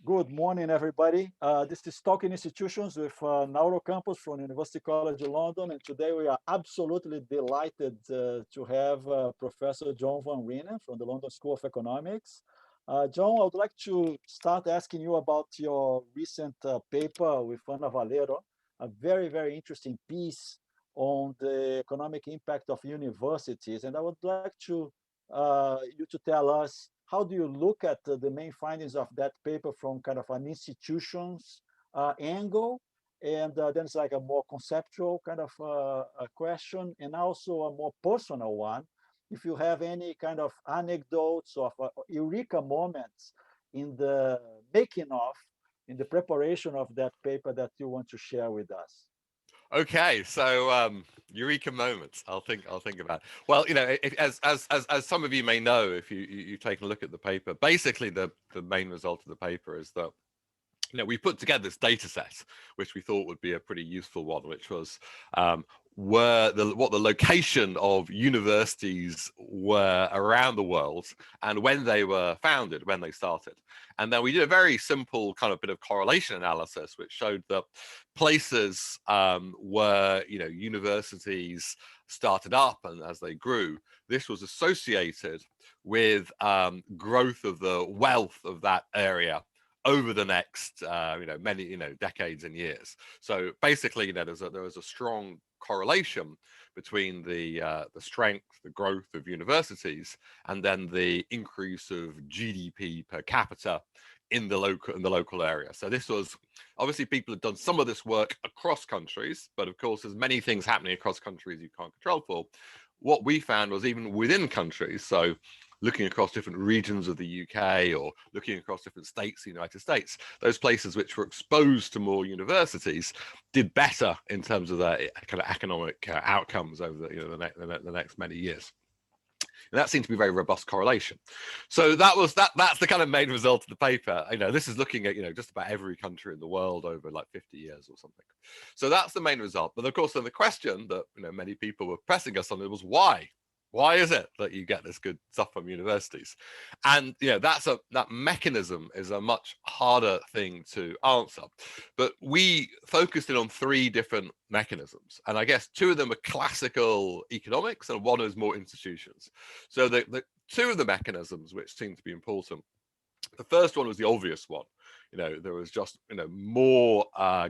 Good morning, everybody. This is Talking Institutions with Nauro Campos from University College London, and today we are absolutely delighted to have Professor John Van Reenen from the London School of Economics. John, I would like to start asking you about your recent paper with Ana Valero, a very, very interesting piece on the economic impact of universities. And I would like you to tell us, how do you look at the main findings of that paper from kind of an institutions angle? And then it's like a more conceptual kind of a question, and also a more personal one. If you have any kind of anecdotes of eureka moments in the making of, in the preparation of that paper that you want to share with us. Okay, so eureka moments. I'll think about. Well, as some of you may know, if you've taken a look at the paper, basically the main result of the paper is that we put together this data set, which we thought would be a pretty useful one, which was what the location of universities were around the world and when they were founded, when they started. And then we did a very simple kind of bit of correlation analysis, which showed that places where universities started up and as they grew, this was associated with growth of the wealth of that area over the next many decades and years. So basically, there was a strong correlation between the strength, the growth of universities, and then the increase of GDP per capita in the local area. So this was obviously, people have done some of this work across countries, but of course there's many things happening across countries you can't control for. What we found was even within countries, so looking across different regions of the UK or looking across different states in the United States, those places which were exposed to more universities did better in terms of their kind of economic outcomes over the next many years. And that seemed to be a very robust correlation. So that's the kind of main result of the paper. This is looking at just about every country in the world over like 50 years or something. So that's the main result. But of course, then the question that many people were pressing us on was why? Why is it that you get this good stuff from universities? And that mechanism is a much harder thing to answer. But we focused in on three different mechanisms. And I guess two of them are classical economics and one is more institutions. So the two of the mechanisms which seem to be important, the first one was the obvious one. There was just more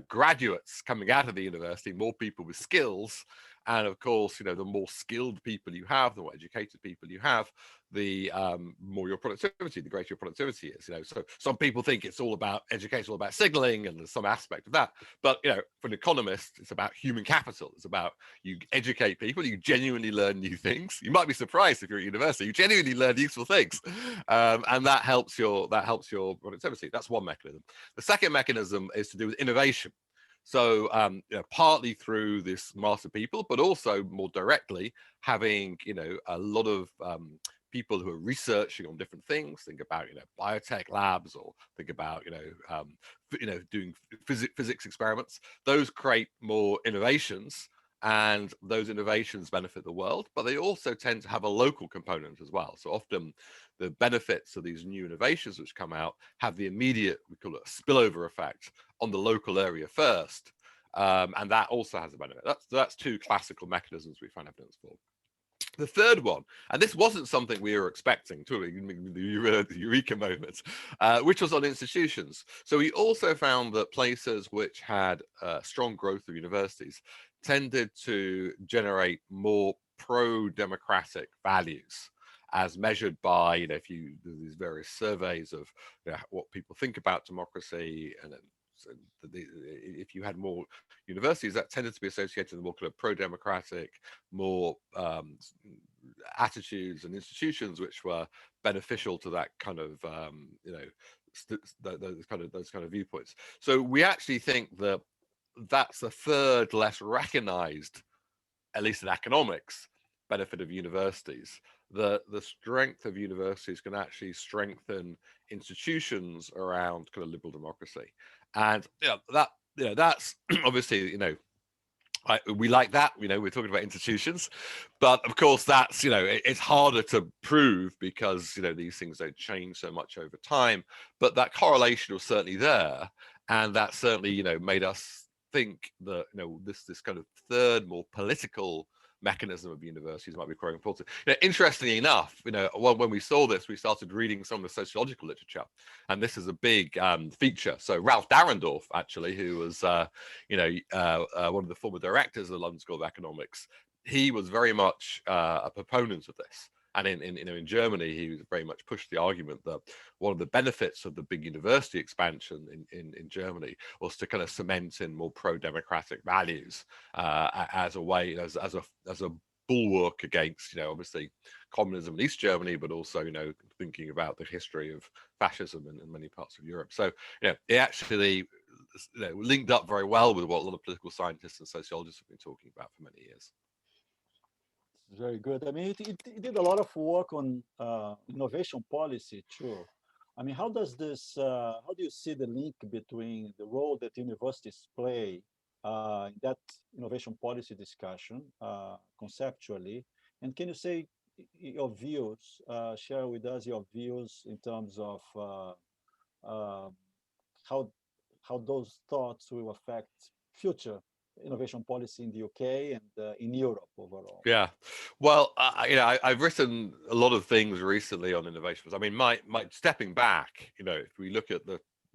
graduates coming out of the university, more people with skills, and of course the more skilled people you have, the more educated people you have, the more your productivity, the greater your productivity is. So some people think it's all about education, all about signaling, and there's some aspect of that, but for an economist it's about human capital. It's about, you educate people, you genuinely learn new things. You might be surprised if you're at university, you genuinely learn useful things, and that helps your productivity. That's one mechanism. The second mechanism is to do with innovation. So partly through this mass of people, but also more directly having a lot of people who are researching on different things. Think about biotech labs, or think about doing physics experiments. Those create more innovations, and those innovations benefit the world, but they also tend to have a local component as well. So often the benefits of these new innovations which come out have the immediate, we call it a spillover effect, on the local area first. And that also has a benefit. That's two classical mechanisms we find evidence for. The third one, and this wasn't something we were expecting, the eureka moment, which was on institutions. So we also found that places which had strong growth of universities tended to generate more pro-democratic values, as measured by, if you do these various surveys of what people think about democracy, and then if you had more universities, that tended to be associated with more kind of pro-democratic, more attitudes and institutions which were beneficial to that kind of those kind of viewpoints. So we actually think that that's the third less recognized, at least in economics, benefit of universities. The strength of universities can actually strengthen institutions around kind of liberal democracy, and that's obviously We like that, we're talking about institutions, but of course that's, it's harder to prove because, these things don't change so much over time, but that correlation was certainly there. And that certainly, made us think that, this kind of third, more political mechanism of universities might be quite important. Interestingly enough, when we saw this, we started reading some of the sociological literature, and this is a big feature. So Ralph Darendorf, actually, who was, one of the former directors of the London School of Economics, he was very much a proponent of this. And in Germany, he very much pushed the argument that one of the benefits of the big university expansion in Germany was to kind of cement in more pro-democratic values as a way, as a bulwark against, obviously communism in East Germany, but also, thinking about the history of fascism in many parts of Europe. So, it actually linked up very well with what a lot of political scientists and sociologists have been talking about for many years. Very good. I mean, it did a lot of work on innovation policy too. I mean, how do you see the link between the role that universities play in that innovation policy discussion conceptually? And can you say your views, share with us your views in terms of how those thoughts will affect future innovation policy in the UK and in Europe overall? Yeah, well, I've written a lot of things recently on innovations. I mean, my stepping back, if we look at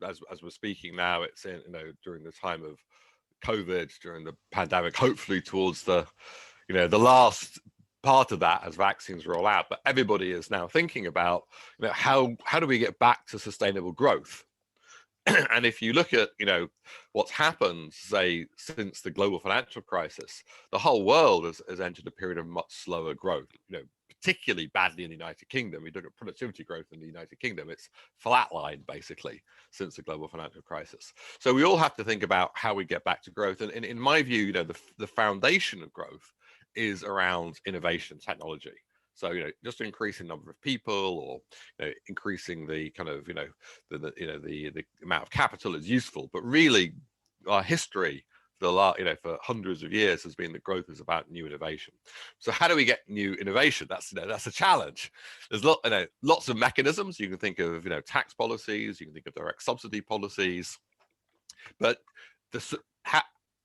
as we're speaking now, it's in, during the time of COVID, during the pandemic, hopefully towards the last part of that as vaccines roll out. But everybody is now thinking about, how do we get back to sustainable growth? And if you look at, what's happened, say, since the global financial crisis, the whole world has entered a period of much slower growth, particularly badly in the United Kingdom. We look at productivity growth in the United Kingdom, it's flatlined basically since the global financial crisis. So we all have to think about how we get back to growth. And in my view, the foundation of growth is around innovation, technology. So, just increasing the number of people, or increasing the kind of, the amount of capital is useful. But really, our history for hundreds of years has been that growth is about new innovation. So how do we get new innovation? That's a challenge. There's lots of mechanisms. You can think of tax policies, you can think of direct subsidy policies, but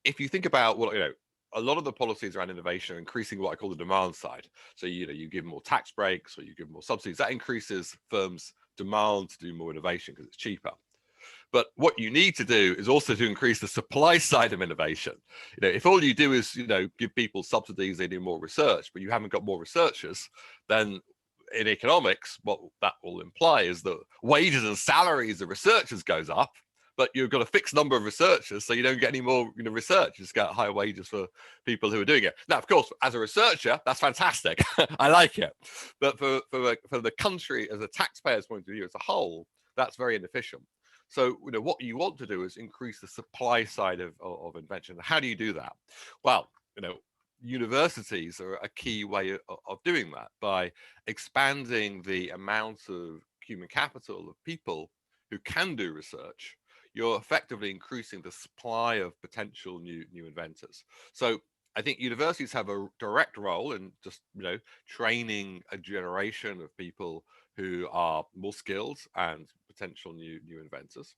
if you think about what a lot of the policies around innovation are increasing what I call the demand side. So, you give more tax breaks or you give more subsidies. That increases firms' demand to do more innovation because it's cheaper. But what you need to do is also to increase the supply side of innovation. If all you do is, give people subsidies, they do more research, but you haven't got more researchers, then in economics, what that will imply is that wages and salaries of researchers goes up, but you've got a fixed number of researchers, so you don't get any more research. You just get higher wages for people who are doing it. Now, of course, as a researcher, that's fantastic. I like it. But for the country, as a taxpayer's point of view as a whole, that's very inefficient. So, what you want to do is increase the supply side of invention. How do you do that? Well, universities are a key way of doing that by expanding the amount of human capital of people who can do research. You're effectively increasing the supply of potential new inventors. So I think universities have a direct role in just, training a generation of people who are more skilled and potential new inventors.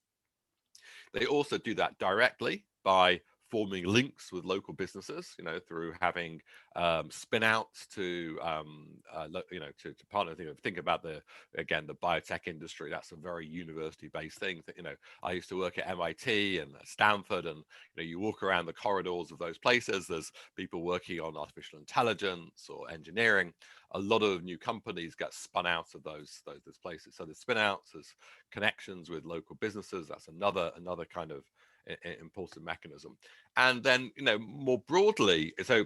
They also do that directly by forming links with local businesses, through having spin outs to partner. Think about the biotech industry. That's a very university-based thing. I used to work at MIT and Stanford, and you walk around the corridors of those places. There's people working on artificial intelligence or engineering. A lot of new companies get spun out of those places. So the spin outs, there's connections with local businesses. That's another kind of important mechanism. And then more broadly, so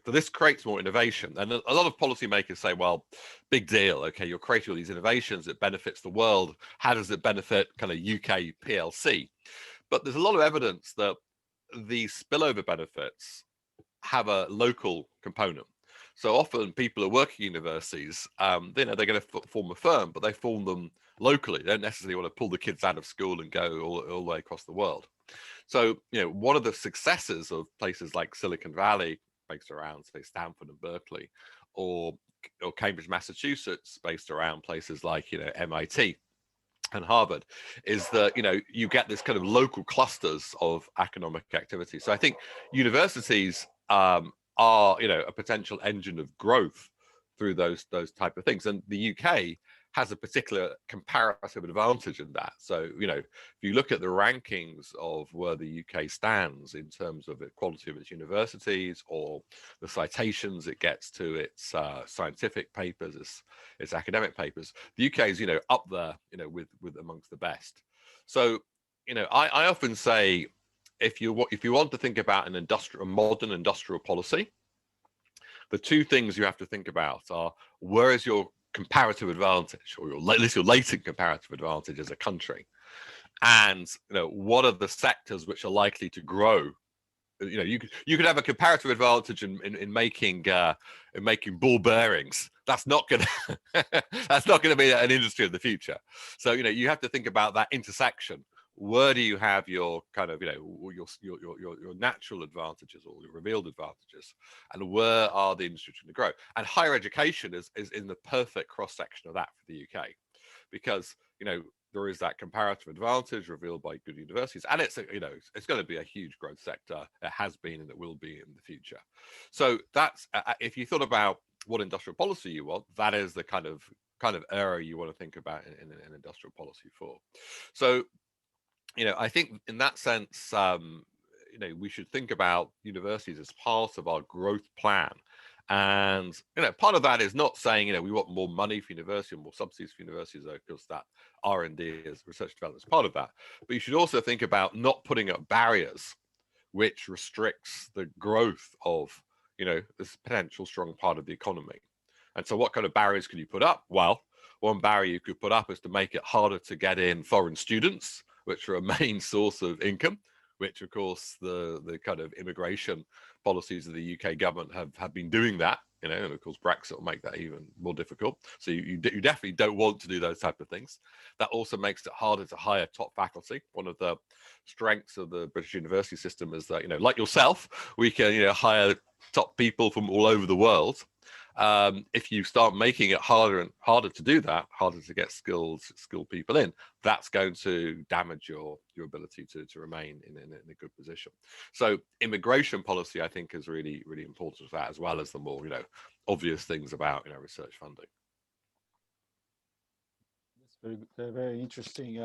this creates more innovation. And a lot of policymakers say, well, big deal, okay, you're creating all these innovations, it benefits the world. How does it benefit kind of UK PLC? But there's a lot of evidence that the spillover benefits have a local component. So often people are working universities, they're going to form a firm, but they form them locally. They don't necessarily want to pull the kids out of school and go all the way across the world. So, one of the successes of places like Silicon Valley, based around, say, Stanford and Berkeley, or Cambridge, Massachusetts, based around places like, MIT and Harvard, is that, you get this kind of local clusters of economic activity. So I think universities are, a potential engine of growth through those type of things. And the UK has a particular comparative advantage in that. So, if you look at the rankings of where the UK stands in terms of the quality of its universities or the citations it gets to its scientific papers, its academic papers, the UK is, up there, with amongst the best. So, I often say, if you want to think about a modern industrial policy, the two things you have to think about are, where is your comparative advantage, or at least your latent comparative advantage as a country, and what are the sectors which are likely to grow. You could have a comparative advantage in making ball bearings. That's not going to be an industry of the future. So you have to think about that intersection. Where do you have your kind of your natural advantages or your revealed advantages, and where are the industries going to grow? And higher education is in the perfect cross section of that for the UK, because there is that comparative advantage revealed by good universities, and it's going to be a huge growth sector. It has been and it will be in the future. So that's if you thought about what industrial policy you want, that is the kind of area you want to think about in industrial policy for. So I think in that sense, we should think about universities as part of our growth plan. And part of that is not saying we want more money for university or more subsidies for universities, because that R&D is research development is part of that. But you should also think about not putting up barriers which restricts the growth of this potential strong part of the economy. And so what kind of barriers can you put up? Well, one barrier you could put up is to make it harder to get in foreign students, which are a main source of income, which of course the kind of immigration policies of the UK government have been doing that, and of course Brexit will make that even more difficult. So you definitely don't want to do those type of things. That also makes it harder to hire top faculty. One of the strengths of the British university system is that like yourself, we can hire top people from all over the world. If you start making it harder and harder to do that, harder to get skilled people in, that's going to damage your ability to remain in a good position. So immigration policy, I think, is really, really important for that, as well as the more obvious things about research funding. That's very, very interesting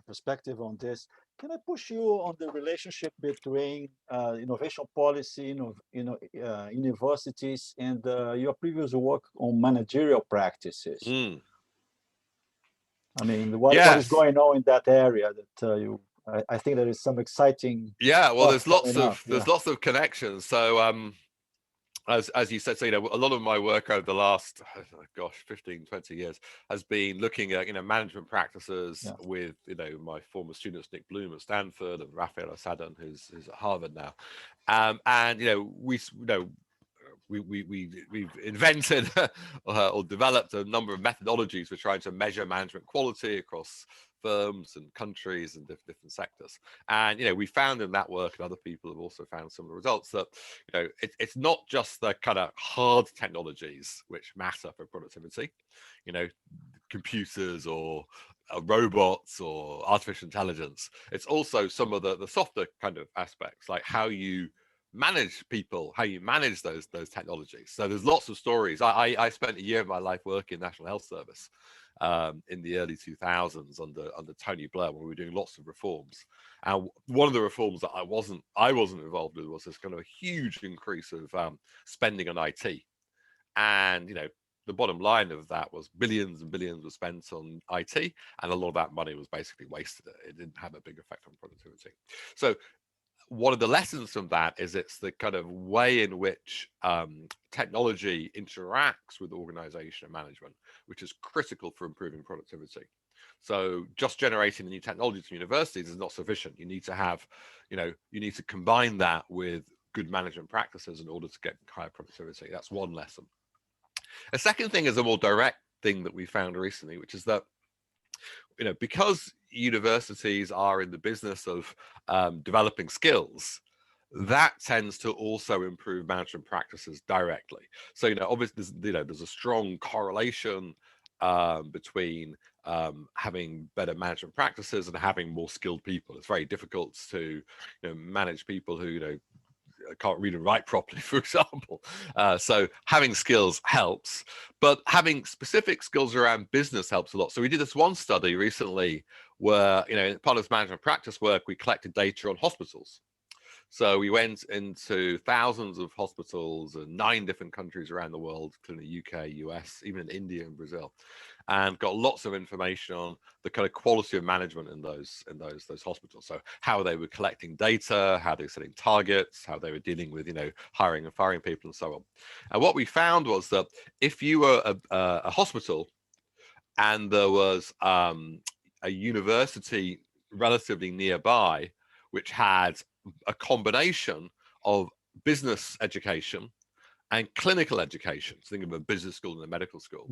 perspective on this. Can I push you on the relationship between innovation policy, universities, and your previous work on managerial practices? I mean, what is going on in that area that I think there is some exciting. Yeah, well, there's lots of connections. So as you said, so a lot of my work over the last 15, 20 years has been looking at management practices with my former students, Nick Bloom at Stanford and Raphael Asadon, who's at Harvard now, and we've invented or developed a number of methodologies for trying to measure management quality across firms and countries and different sectors. And we found in that work, and other people have also found similar results, that it's not just the kind of hard technologies which matter for productivity, computers or robots or artificial intelligence. It's also some of the softer kind of aspects, like how you manage people, how you manage those technologies. So there's lots of stories. I spent a year of my life working in National Health Service in the early 2000s under Tony Blair, when we were doing lots of reforms. And one of the reforms that I wasn't involved with was this kind of a huge increase of spending on IT. And the bottom line of that was billions and billions were spent on IT, and a lot of that money was basically wasted. It didn't have a big effect on productivity. So one of the lessons from that is it's the kind of way in which technology interacts with organization and management, which is critical for improving productivity. So just generating new technologies from universities is not sufficient. You need to have, you need to combine that with good management practices in order to get higher productivity. That's one lesson. A second thing is a more direct thing that we found recently, which is that, because universities are in the business of developing skills, that tends to also improve management practices directly. So, obviously, there's a strong correlation between having better management practices and having more skilled people. It's very difficult to manage people who can't read and write properly, for example. So having skills helps, but having specific skills around business helps a lot. So we did this one study recently where, part of this management practice work, we collected data on hospitals. So we went into thousands of hospitals in 9 different countries around the world, including the UK, US, even in India and Brazil, and got lots of information on the kind of quality of management in those hospitals. So how they were collecting data, how they were setting targets, how they were dealing with hiring and firing people, and so on. And what we found was that if you were a hospital and there was a university relatively nearby which had a combination of business education and clinical education, so think of a business school and a medical school,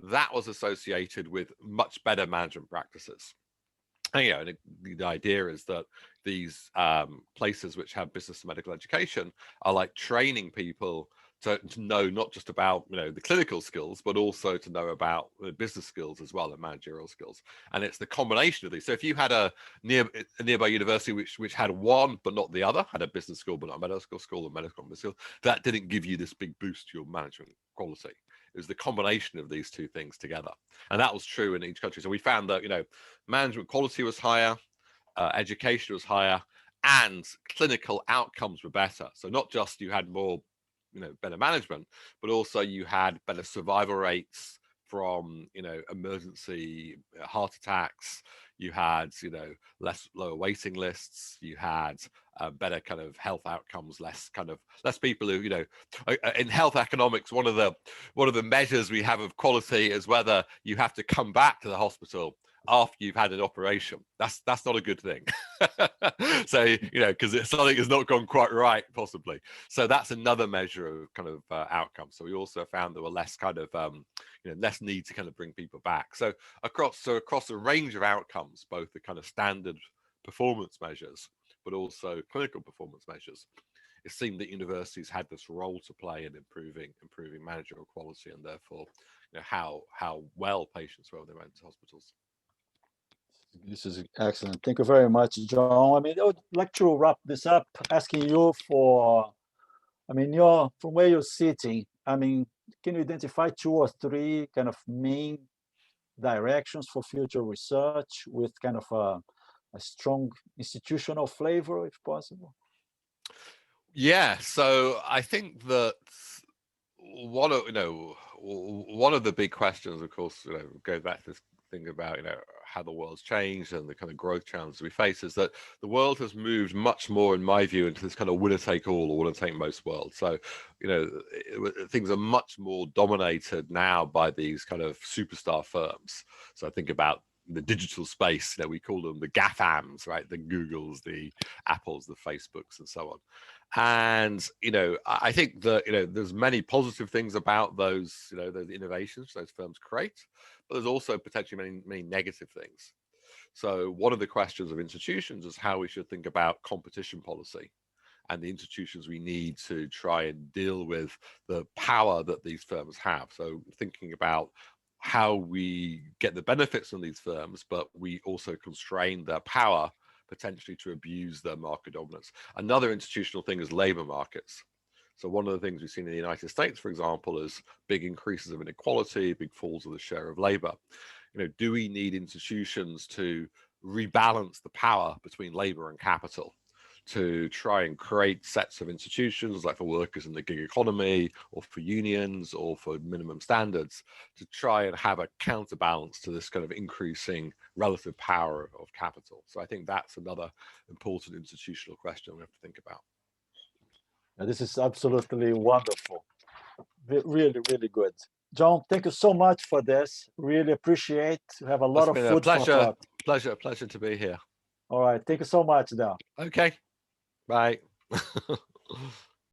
that was associated with much better management practices. And the idea is that these places which have business and medical education are like training people to know not just about the clinical skills, but also to know about the business skills as well, and managerial skills. And it's the combination of these. So if you had a nearby university which had one but not the other, had a business school but not a medical school, or medical school, that didn't give you this big boost to your management quality. It was the combination of these two things together, and that was true in each country. So we found that management quality was higher, education was higher, and clinical outcomes were better. So not just you had more better management, but also you had better survival rates from emergency heart attacks. You had lower waiting lists. You had better kind of health outcomes, less people who in health economics, one of the measures we have of quality is whether you have to come back to the hospital after you've had an operation. That's not a good thing. So because something has not gone quite right, possibly. So that's another measure of kind of outcomes. So we also found there were less kind of less need to kind of bring people back. So across a range of outcomes, both the kind of standard performance measures, but also clinical performance measures, it seemed that universities had this role to play in improving managerial quality, and therefore how well patients were when they went to hospitals. This is excellent. Thank you very much, John. I would like to wrap this up asking you for, from where you're sitting, can you identify 2 or 3 kind of main directions for future research with kind of a strong institutional flavor, if possible? Yeah, so I think that one of the big questions, of course, goes back to this thing about how the world's changed and the kind of growth challenges we face, is that the world has moved much more, in my view, into this kind of winner take all or winner take most world. So things are much more dominated now by these kind of superstar firms. So I think about the digital space, we call them the GAFAMs, right? The Googles, the Apples, the Facebooks, and so on. And I think that there's many positive things about those those innovations those firms create, but there's also potentially many negative things. So one of the questions of institutions is how we should think about competition policy and the institutions we need to try and deal with the power that these firms have. So thinking about how we get the benefits from these firms, but we also constrain their power potentially to abuse their market dominance. Another institutional thing is labor markets. So one of the things we've seen in the United States, for example, is big increases of inequality, big falls of the share of labor. Do we need institutions to rebalance the power between labor and capital, to try and create sets of institutions, like for workers in the gig economy, or for unions, or for minimum standards, to try and have a counterbalance to this kind of increasing relative power of capital? So I think that's another important institutional question we have to think about. This is absolutely wonderful. Really, really good. John, thank you so much for this. Really appreciate. Have a lot of food for thought. Pleasure to be here. All right. Thank you so much, Dan. Okay. Bye.